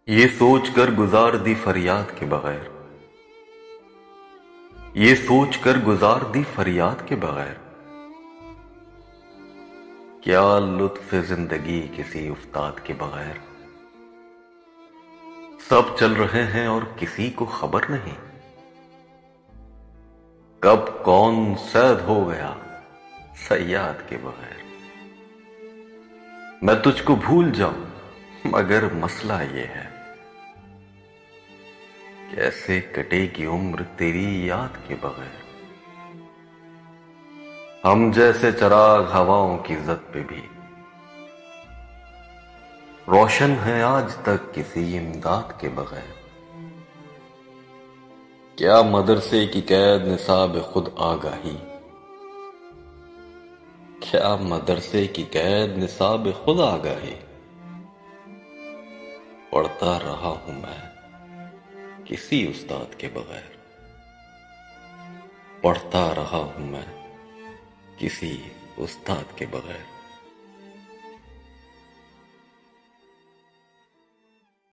یہ سوچ کر گزار دی فریاد کے بغیر، یہ سوچ کر گزار دی فریاد کے بغیر، کیا لطف زندگی کسی استاد کے بغیر۔ سب چل رہے ہیں اور کسی کو خبر نہیں، کب کون سید ہو گیا صیاد کے بغیر۔ میں تجھ کو بھول جاؤں مگر مسئلہ یہ ہے، کیسے کٹے گی عمر تیری یاد کے بغیر۔ ہم جیسے چراغ ہواؤں کی زد پہ بھی روشن ہیں آج تک کسی امداد کے بغیر۔ کیا مدرسے کی قید نصاب خود آگاہی، کیا مدرسے کی قید نصاب خود آگاہی۔ پڑھتا رہا ہوں میں کسی استاد کے بغیر، پڑھتا رہا ہوں میں کسی استاد کے بغیر۔